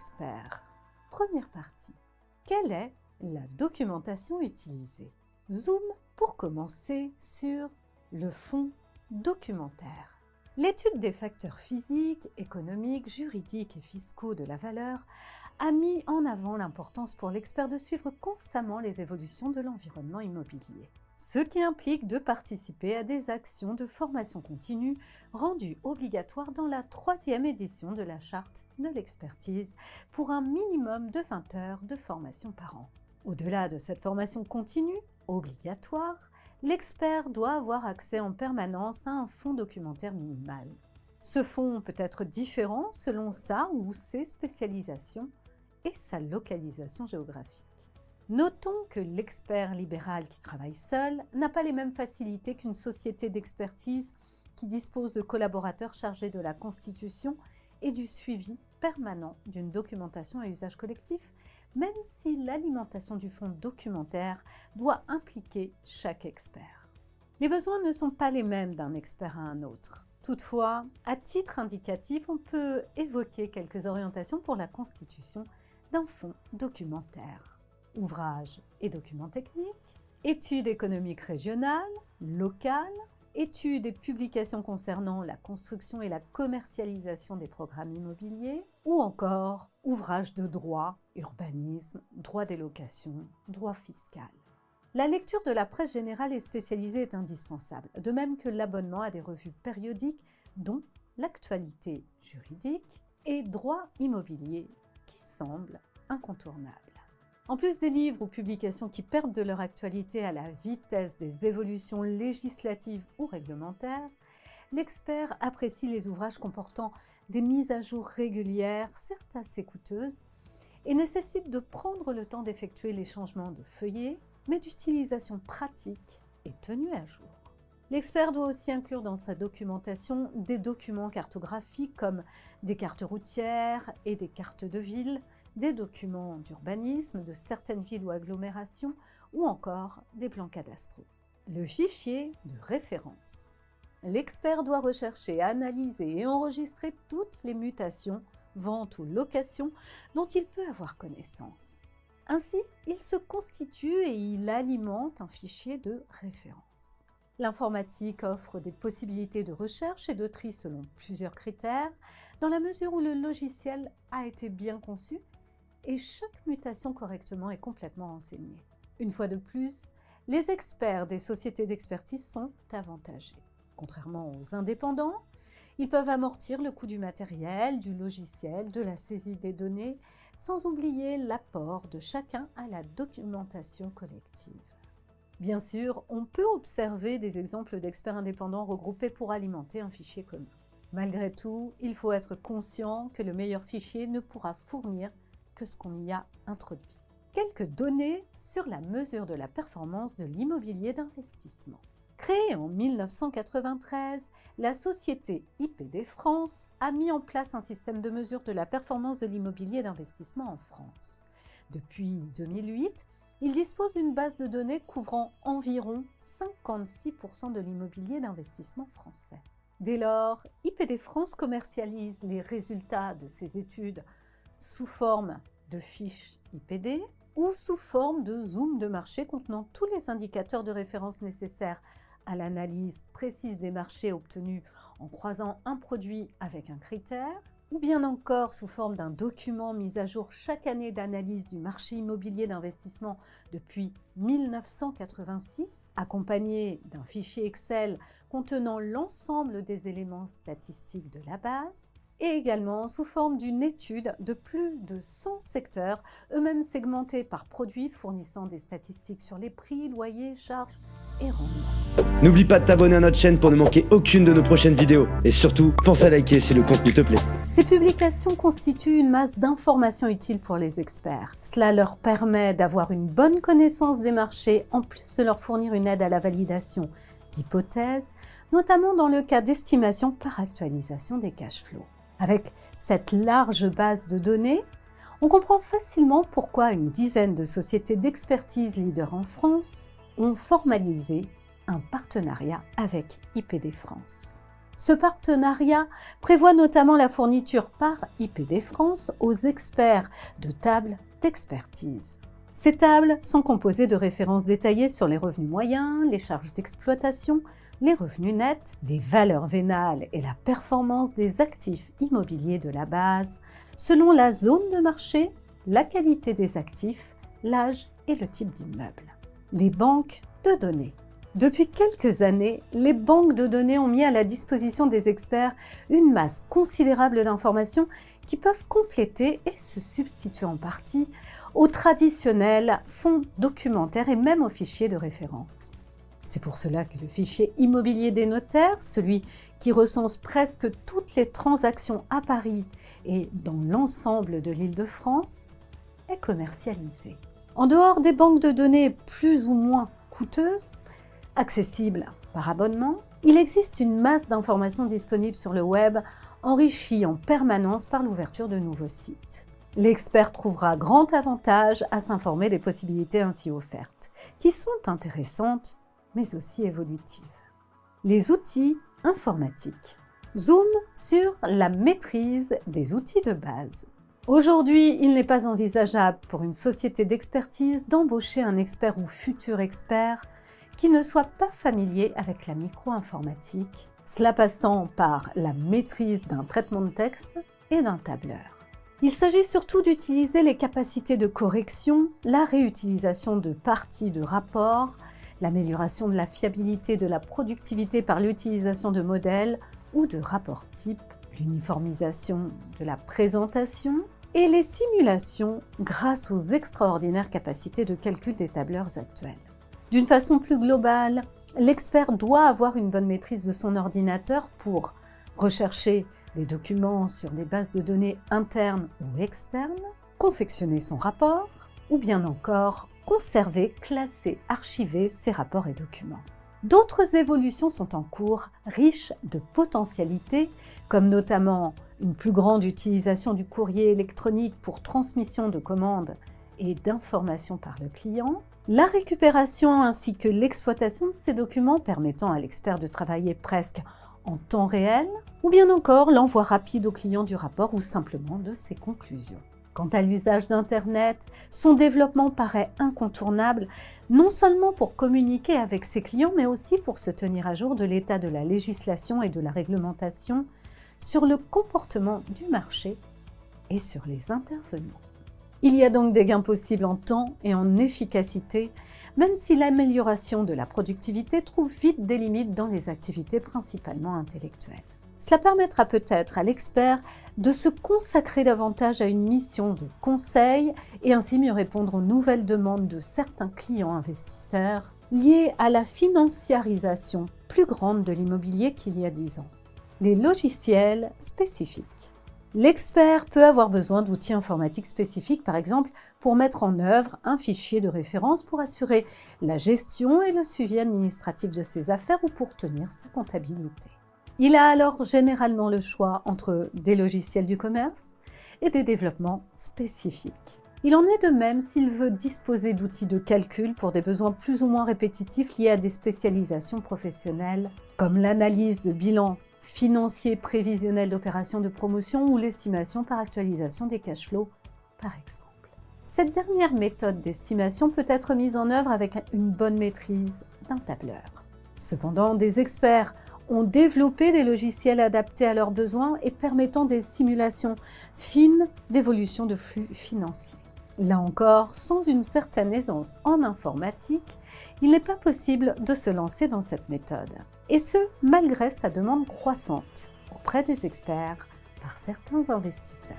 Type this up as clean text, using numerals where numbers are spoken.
experts. Première partie. Quelle est la documentation utilisée? Zoom pour commencer sur le fond documentaire. L'étude des facteurs physiques, économiques, juridiques et fiscaux de la valeur a mis en avant l'importance pour l'expert de suivre constamment les évolutions de l'environnement immobilier, ce qui implique de participer à des actions de formation continue rendues obligatoires dans la 3e édition de la charte de l'expertise pour un minimum de 20 heures de formation par an. Au-delà de cette formation continue, obligatoire, l'expert doit avoir accès en permanence à un fonds documentaire minimal. Ce fonds peut être différent selon sa ou ses spécialisations et sa localisation géographique. Notons que l'expert libéral qui travaille seul n'a pas les mêmes facilités qu'une société d'expertise qui dispose de collaborateurs chargés de la constitution et du suivi permanent d'une documentation à usage collectif, même si l'alimentation du fonds documentaire doit impliquer chaque expert. Les besoins ne sont pas les mêmes d'un expert à un autre. Toutefois, à titre indicatif, on peut évoquer quelques orientations pour la constitution d'un fonds documentaire. Ouvrages et documents techniques, études économiques régionales, locales, études et publications concernant la construction et la commercialisation des programmes immobiliers, ou encore ouvrages de droit, urbanisme, droit des locations, droit fiscal. La lecture de la presse générale et spécialisée est indispensable, de même que l'abonnement à des revues périodiques dont l'actualité juridique et droit immobilier qui semblent incontournables. En plus des livres ou publications qui perdent de leur actualité à la vitesse des évolutions législatives ou réglementaires, l'expert apprécie les ouvrages comportant des mises à jour régulières, certes assez coûteuses, et nécessite de prendre le temps d'effectuer les changements de feuillet, mais d'utilisation pratique et tenue à jour. L'expert doit aussi inclure dans sa documentation des documents cartographiques comme des cartes routières et des cartes de ville, des documents d'urbanisme de certaines villes ou agglomérations ou encore des plans cadastraux. Le fichier de référence. L'expert doit rechercher, analyser et enregistrer toutes les mutations, ventes ou locations dont il peut avoir connaissance. Ainsi, il se constitue et il alimente un fichier de référence. L'informatique offre des possibilités de recherche et de tri selon plusieurs critères, dans la mesure où le logiciel a été bien conçu et chaque mutation correctement et complètement enseignée. Une fois de plus, les experts des sociétés d'expertise sont avantagés. Contrairement aux indépendants, ils peuvent amortir le coût du matériel, du logiciel, de la saisie des données, sans oublier l'apport de chacun à la documentation collective. Bien sûr, on peut observer des exemples d'experts indépendants regroupés pour alimenter un fichier commun. Malgré tout, il faut être conscient que le meilleur fichier ne pourra fournir que ce qu'on y a introduit. Quelques données sur la mesure de la performance de l'immobilier d'investissement. Créée en 1993, la société IPD France a mis en place un système de mesure de la performance de l'immobilier d'investissement en France. Depuis 2008, il dispose d'une base de données couvrant environ 56% de l'immobilier d'investissement français. Dès lors, IPD France commercialise les résultats de ses études sous forme de fiches IPD ou sous forme de zoom de marché contenant tous les indicateurs de référence nécessaires à l'analyse précise des marchés obtenus en croisant un produit avec un critère, ou bien encore sous forme d'un document mis à jour chaque année d'analyse du marché immobilier d'investissement depuis 1986, accompagné d'un fichier Excel contenant l'ensemble des éléments statistiques de la base, et également sous forme d'une étude de plus de 100 secteurs, eux-mêmes segmentés par produits fournissant des statistiques sur les prix, loyers, charges et rendements. N'oublie pas de t'abonner à notre chaîne pour ne manquer aucune de nos prochaines vidéos. Et surtout, pense à liker si le contenu te plaît. Ces publications constituent une masse d'informations utiles pour les experts. Cela leur permet d'avoir une bonne connaissance des marchés, en plus de leur fournir une aide à la validation d'hypothèses, notamment dans le cas d'estimation par actualisation des cash flows. Avec cette large base de données, on comprend facilement pourquoi une dizaine de sociétés d'expertise leaders en France ont formalisé un partenariat avec IPD France. Ce partenariat prévoit notamment la fourniture par IPD France aux experts de tables d'expertise. Ces tables sont composées de références détaillées sur les revenus moyens, les charges d'exploitation, les revenus nets, les valeurs vénales et la performance des actifs immobiliers de la base, selon la zone de marché, la qualité des actifs, l'âge et le type d'immeuble. Les banques de données. Depuis quelques années, les banques de données ont mis à la disposition des experts une masse considérable d'informations qui peuvent compléter et se substituer en partie aux traditionnels fonds documentaires et même aux fichiers de référence. C'est pour cela que le fichier immobilier des notaires, celui qui recense presque toutes les transactions à Paris et dans l'ensemble de l'Île-de-France, est commercialisé. En dehors des banques de données plus ou moins coûteuses, accessibles par abonnement, il existe une masse d'informations disponibles sur le web, enrichies en permanence par l'ouverture de nouveaux sites. L'expert trouvera grand avantage à s'informer des possibilités ainsi offertes, qui sont intéressantes, mais aussi évolutives. Les outils informatiques. Zoom sur la maîtrise des outils de base. Aujourd'hui, il n'est pas envisageable pour une société d'expertise d'embaucher un expert ou futur expert qui ne soit pas familier avec la micro-informatique, cela passant par la maîtrise d'un traitement de texte et d'un tableur. Il s'agit surtout d'utiliser les capacités de correction, la réutilisation de parties de rapports, l'amélioration de la fiabilité de la productivité par l'utilisation de modèles ou de rapports types, l'uniformisation de la présentation et les simulations grâce aux extraordinaires capacités de calcul des tableurs actuels. D'une façon plus globale, l'expert doit avoir une bonne maîtrise de son ordinateur pour rechercher les documents sur des bases de données internes ou externes, confectionner son rapport, ou bien encore conserver, classer, archiver ses rapports et documents. D'autres évolutions sont en cours, riches de potentialités, comme notamment une plus grande utilisation du courrier électronique pour transmission de commandes et d'informations par le client, la récupération ainsi que l'exploitation de ces documents permettant à l'expert de travailler presque en temps réel, ou bien encore l'envoi rapide au client du rapport ou simplement de ses conclusions. Quant à l'usage d'Internet, son développement paraît incontournable, non seulement pour communiquer avec ses clients, mais aussi pour se tenir à jour de l'état de la législation et de la réglementation sur le comportement du marché et sur les intervenants. Il y a donc des gains possibles en temps et en efficacité, même si l'amélioration de la productivité trouve vite des limites dans les activités principalement intellectuelles. Cela permettra peut-être à l'expert de se consacrer davantage à une mission de conseil et ainsi mieux répondre aux nouvelles demandes de certains clients investisseurs liées à la financiarisation plus grande de l'immobilier qu'il y a 10 ans. Les logiciels spécifiques. L'expert peut avoir besoin d'outils informatiques spécifiques, par exemple, pour mettre en œuvre un fichier de référence pour assurer la gestion et le suivi administratif de ses affaires ou pour tenir sa comptabilité. Il a alors généralement le choix entre des logiciels du commerce et des développements spécifiques. Il en est de même s'il veut disposer d'outils de calcul pour des besoins plus ou moins répétitifs liés à des spécialisations professionnelles, comme l'analyse de bilan financier prévisionnel d'opérations de promotion ou l'estimation par actualisation des cash flows, par exemple. Cette dernière méthode d'estimation peut être mise en œuvre avec une bonne maîtrise d'un tableur. Cependant, des experts ont développé des logiciels adaptés à leurs besoins et permettant des simulations fines d'évolution de flux financiers. Là encore, sans une certaine aisance en informatique, il n'est pas possible de se lancer dans cette méthode. Et ce, malgré sa demande croissante auprès des experts par certains investisseurs.